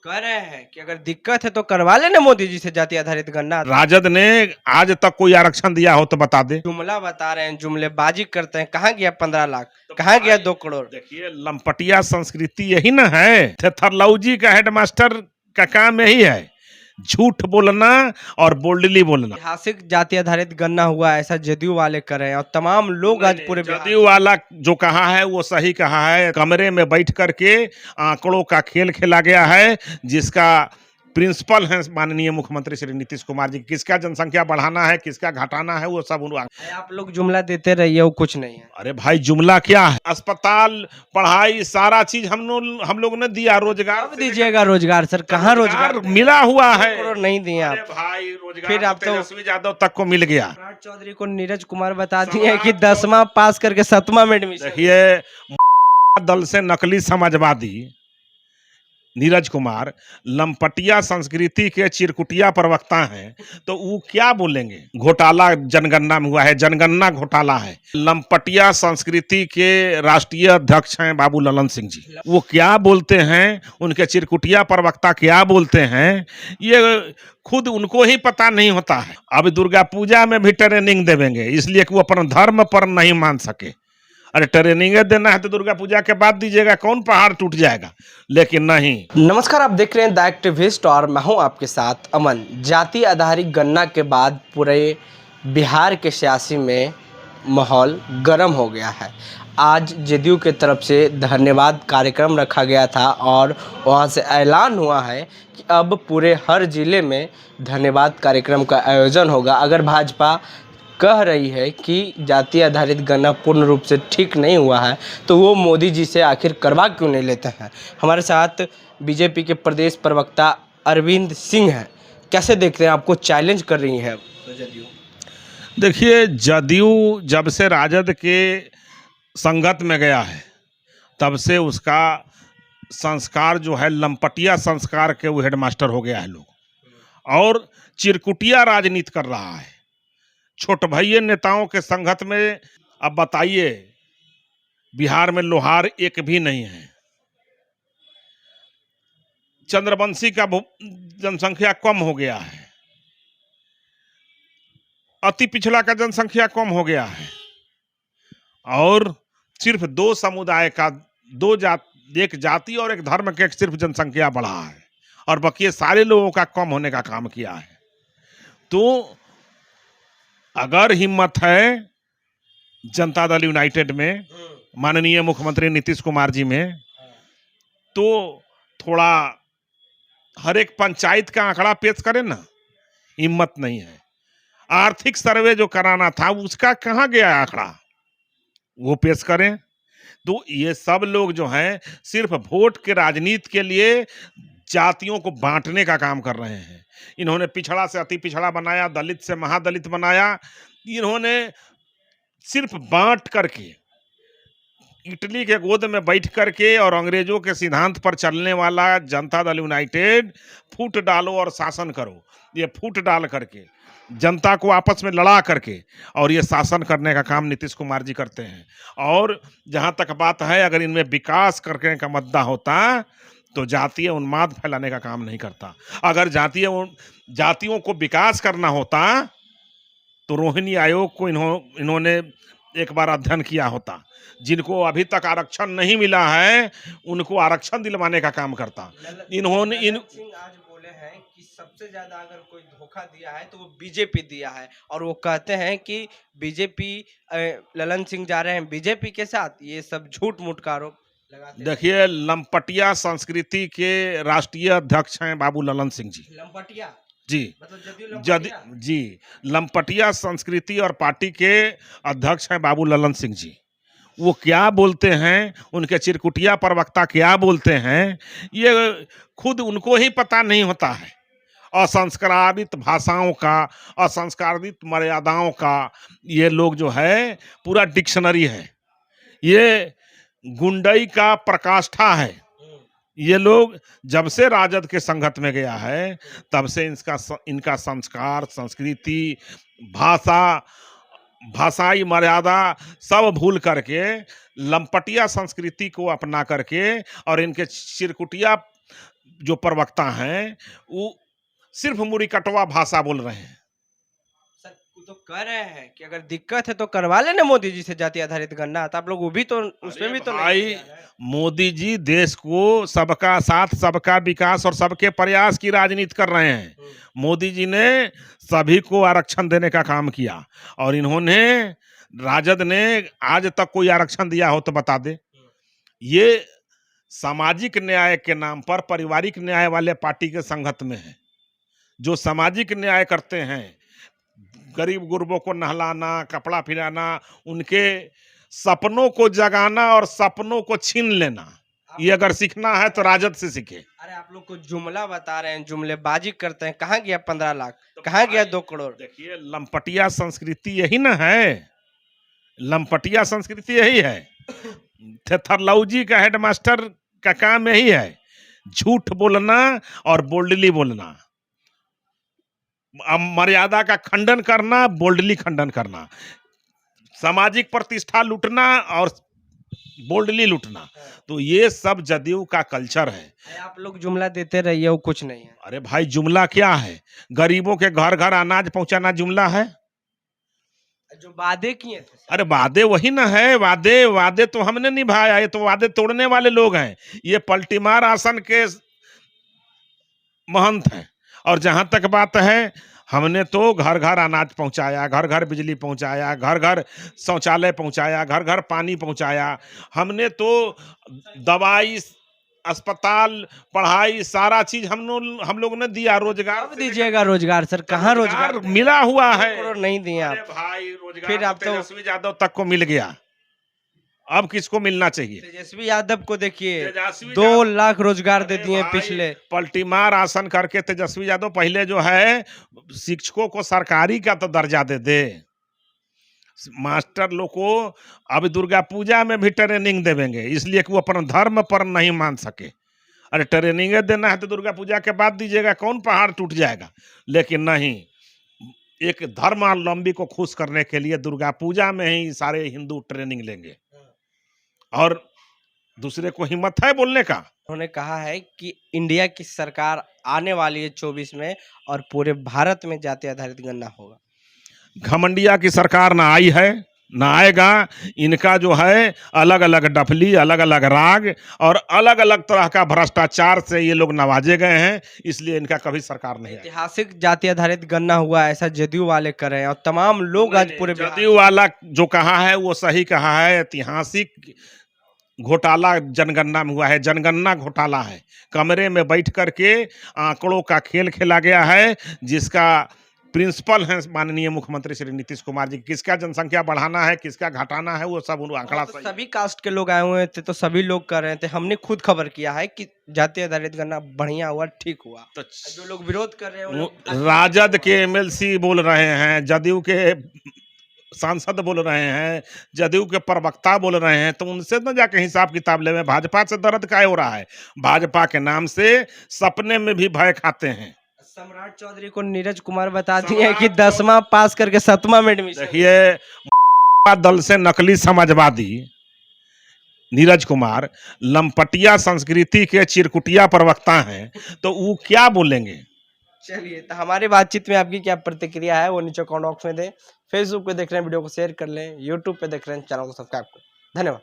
कह रहे हैं कि अगर दिक्कत है तो करवा लेना मोदी जी से जाति आधारित गणना। राजद ने आज तक कोई आरक्षण दिया हो तो बता दे। जुमला बता रहे हैं, जुमलेबाजी करते हैं। कहाँ गया 15 लाख, कहाँ गया 2 करोड़? देखिए, लंपटिया संस्कृति यही ना है। थरलौजी का हेडमास्टर का काम यही है, झूठ बोलना और बोल्डली बोलना। ऐतिहासिक जाति आधारित गणना हुआ, ऐसा जदयू वाले कर रहे हैं और तमाम लोग आज पूरे बिहार। जदयू वाला जो कहा है वो सही कहा है। कमरे में बैठ करके आंकड़ों का खेल खेला गया है, जिसका प्रिंसिपल है माननीय मुख्यमंत्री श्री नीतीश कुमार जी। किसका जनसंख्या बढ़ाना है, किसका घटाना है, वो सब आप लोग जुमला देते रहिए, वो कुछ नहीं है। अरे भाई, जुमला क्या है? अस्पताल, पढ़ाई, सारा चीज हम लोग ने दिया। रोजगार अब दीजिएगा रोजगार सर, कहाँ रोजगार मिला हुआ है? 2 करोड़ नहीं दिए आप। भाई, रोजगार फिर आप तो तेजस्वी यादव तक को मिल गया। सम्राट चौधरी को नीरज कुमार बता दिए कि 10वां पास करके 7वां में एडमिशन। देखिए, दल से नकली समाजवादी नीरज कुमार लंपटिया संस्कृति के चिरकुटिया प्रवक्ता हैं, तो वो क्या बोलेंगे? घोटाला जनगणना में हुआ है, जनगणना घोटाला है। लंपटिया संस्कृति के राष्ट्रीय अध्यक्ष हैं बाबू ललन सिंह जी। वो क्या बोलते हैं, उनके चिरकुटिया प्रवक्ता क्या बोलते हैं, ये खुद उनको ही पता नहीं होता है। अब दुर्गा पूजा में भी ट्रेनिंग देवेंगे, इसलिए कि वो अपन धर्म पर नहीं मान सके। अरे ट्रेनिंग देना है तो दुर्गा पूजा के बाद दीजिएगा, कौन पहाड़ टूट जाएगा? लेकिन नहीं। नमस्कार, आप देख रहे हैं द एक्टिविस्ट और मैं हूं आपके साथ अमन। जाति आधारित गणना के बाद पूरे बिहार के सियासी में माहौल गर्म हो गया है। आज जदयू के तरफ से धन्यवाद कार्यक्रम रखा गया था और वहां से ऐलान हुआ है कि अब पूरे हर जिले में धन्यवाद कार्यक्रम का आयोजन होगा। अगर भाजपा कह रही है कि जाति आधारित गणना पूर्ण रूप से ठीक नहीं हुआ है, तो वो मोदी जी से आखिर करवा क्यों नहीं लेते हैं? हमारे साथ बीजेपी के प्रदेश प्रवक्ता अरविंद सिंह हैं। कैसे देखते हैं, आपको चैलेंज कर रही है जदयू? देखिए, जदयू जब से राजद के संगत में गया है, तब से उसका संस्कार जो है लंपटिया संस्कार के वो हेडमास्टर हो गया है लोग, और चिरकुटिया राजनीति कर रहा है छोट भैये नेताओं के संगत में। अब बताइए, बिहार में लोहार एक भी नहीं है। चंद्रवंशी का जनसंख्या कम हो गया है, अति पिछड़ा का जनसंख्या कम हो गया है, और सिर्फ 2 समुदाय का, एक जाति और एक धर्म के सिर्फ जनसंख्या बढ़ा है, और बाकी सारे लोगों का कम होने का काम किया है। तो अगर हिम्मत है जनता दल यूनाइटेड में, माननीय मुख्यमंत्री नीतीश कुमार जी में, तो थोड़ा हर एक पंचायत का आंकड़ा पेश करें ना। हिम्मत नहीं है। आर्थिक सर्वे जो कराना था उसका कहाँ गया आंकड़ा, वो पेश करें। तो ये सब लोग जो हैं सिर्फ वोट के राजनीति के लिए जातियों को बांटने का काम कर रहे हैं। इन्होंने पिछड़ा से अति पिछड़ा बनाया, दलित से महादलित बनाया। इन्होंने सिर्फ बांट करके, इटली के गोद में बैठ करके और अंग्रेजों के सिद्धांत पर चलने वाला जनता दल यूनाइटेड, फूट डालो और शासन करो, ये फूट डाल करके जनता को आपस में लड़ा करके और ये शासन करने का काम नीतीश कुमार जी करते हैं। और जहां तक बात है, अगर इनमें विकास करने का मुद्दा होता तो जातीय उन्माद फैलाने का काम नहीं करता। अगर जातियों को विकास करना होता तो रोहिणी आयोग को इन्होंने एक बार अध्ययन किया होता। जिनको अभी तक आरक्षण नहीं मिला है उनको आरक्षण दिलवाने का काम करता। इन्होंने आज बोले हैं कि सबसे ज्यादा अगर कोई धोखा दिया है तो वो बीजेपी दिया है, और वो कहते हैं कि बीजेपी, ललन सिंह जा रहे हैं बीजेपी के साथ। ये सब झूठ मूठ का आरोप लगाते हैं। देखिए, लंपटिया संस्कृति के राष्ट्रीय अध्यक्ष हैं बाबू ललन सिंह जी। लंपटिया जी, मतलब जी, लंपटिया संस्कृति और पार्टी के अध्यक्ष हैं बाबू ललन सिंह जी। वो क्या बोलते हैं, उनके चिरकुटिया प्रवक्ता क्या बोलते हैं, ये खुद उनको ही पता नहीं होता है। असंस्कारित भाषाओं का, असंस्कारित मर्यादाओं का ये लोग जो है पूरा डिक्शनरी है। ये गुंडई का प्रकाष्ठा है। ये लोग जब से राजद के संगत में गया है तब से इनका संस्कार, संस्कृति, भाषाई मर्यादा सब भूल करके लंपटिया संस्कृति को अपना करके और इनके चिरकुटिया जो प्रवक्ता हैं वो सिर्फ मुड़ी कटवा भाषा बोल रहे हैं। सर वो तो कह रहे हैं कि अगर दिक्कत है तो करवा लेना मोदी जी से जाति आधारित गणना, तो आप लोग वो भी तो उसमें अरे भी तो नहीं भाई, तैयार है। मोदी जी देश को सबका साथ, सबका विकास और सबके प्रयास की राजनीति कर रहे हैं। मोदी जी ने सभी को आरक्षण देने का काम किया और इन्होंने, राजद ने आज तक कोई आरक्षण दिया हो तो बता दे। ये सामाजिक न्याय के नाम पर पारिवारिक न्याय वाले पार्टी के संगत में है, जो सामाजिक न्याय करते हैं, गरीब गुरबों को नहलाना, कपड़ा पिलाना, उनके सपनों को जगाना और सपनों को छीन लेना, ये अगर सीखना है तो राजद से सीखे। अरे आप लोग को जुमला बता रहे हैं, जुमलेबाजी करते हैं, कहाँ गया 15 लाख, कहाँ गया 2 करोड़? देखिए, लंपटिया संस्कृति यही ना है, लंपटिया संस्कृति यही है। थेथरलौजी का हेडमास्टर का काम यही है, झूठ बोलना और बोल्डली बोलना, मर्यादा का खंडन करना, बोल्डली खंडन करना, सामाजिक प्रतिष्ठा लूटना और बोल्डली लूटना। तो ये सब जदयू का कल्चर है। अरे आप लोग जुमला देते रहिए, वो कुछ नहीं है। अरे भाई, जुमला क्या है? गरीबों के घर घर अनाज पहुंचाना जुमला है? जो वादे किए थे सर। अरे वादे वही ना है, वादे वादे तो हमने निभाया, ये तो वादे तोड़ने वाले लोग हैं। ये पलटीमार आसन के महंत हैं। और जहां तक बात है, हमने तो घर घर अनाज पहुंचाया, घर घर बिजली पहुंचाया, घर घर शौचालय पहुंचाया, घर घर पानी पहुंचाया। हमने तो दवाई, अस्पताल, पढ़ाई, सारा चीज हम लोग ने दिया। रोजगार कब दीजिएगा रोजगार सर? कहाँ रोजगार मिला हुआ 2 है? करोड़ नहीं दिए अरे आप। भाई, रोजगार फिर आप तो तेजस्वी यादव तक को मिल गया, अब किसको मिलना चाहिए? तेजस्वी यादव को देखिए, तेजस्वी 2 लाख रोजगार दे अरे दिए भाई, पिछले। पलटीमार आसन करके तेजस्वी यादव पहले जो है शिक्षकों को सरकारी का तो दर्जा दे दे, मास्टर लोग को अब दुर्गा पूजा में भी ट्रेनिंग देवेंगे, इसलिए कि वो अपना धर्म पर नहीं मान सके। अरे ट्रेनिंग देना है तो दुर्गा पूजा के बाद दीजिएगा, कौन पहाड़ टूट जाएगा? लेकिन नहीं, एक धर्मावलंबी को खुश करने के लिए दुर्गा पूजा में ही सारे हिंदू ट्रेनिंग लेंगे। और दूसरे को हिम्मत है बोलने का? उन्होंने कहा है कि इंडिया की सरकार आने वाली है 24 में और पूरे भारत में जाति आधारित गणना होगा। घमंडिया की सरकार ना आई है, ना आएगा। इनका जो है अलग अलग डफली, अलग अलग राग और अलग अलग तरह का भ्रष्टाचार से ये लोग नवाजे गए हैं, इसलिए इनका कभी सरकार नहीं है। ऐतिहासिक जाति आधारित गणना हुआ, ऐसा जदयू वाले कर रहे हैं और तमाम लोग आज पूरे जदयू वाला जो कहा है वो सही कहा है। ऐतिहासिक घोटाला जनगणना में हुआ है, जनगणना घोटाला है। कमरे में बैठ करके आंकड़ों का खेल खेला गया है, जिसका प्रिंसिपल है माननीय मुख्यमंत्री श्री नीतीश कुमार जी। किसका जनसंख्या बढ़ाना है, किसका घटाना है, वो सब आंकड़ा तो सही। सभी कास्ट के लोग आए हुए थे, तो सभी लोग कर रहे थे। हमने खुद खबर किया है कि जाति आधारित गणना बढ़िया हुआ, ठीक हुआ। तो जो लोग विरोध कर रहे हैं वो लोग राजद के एमएलसी बोल रहे हैं, जदयू के सांसद बोल रहे हैं, जदयू के प्रवक्ता बोल रहे हैं, तो उनसे न जाके हिसाब किताब ले। भाजपा से दर्द काय हो रहा है? भाजपा के नाम से सपने में भी भय खाते हैं। सम्राट चौधरी को नीरज कुमार बता दिए कि 10वां पास करके 7वां में एडमिशन। देखिए, दल से नकली समाजवादी नीरज कुमार लंपटिया संस्कृति के चिरकुटिया प्रवक्ता हैं, तो वो क्या बोलेंगे? चलिए, तो हमारी बातचीत में आपकी क्या प्रतिक्रिया है वो नीचे कमेंट बॉक्स में दें। फेसबुक पे देख रहे हैं वीडियो को शेयर कर लें, यूट्यूब पे देख रहे हैं चैनल को सब्सक्राइब करें। धन्यवाद।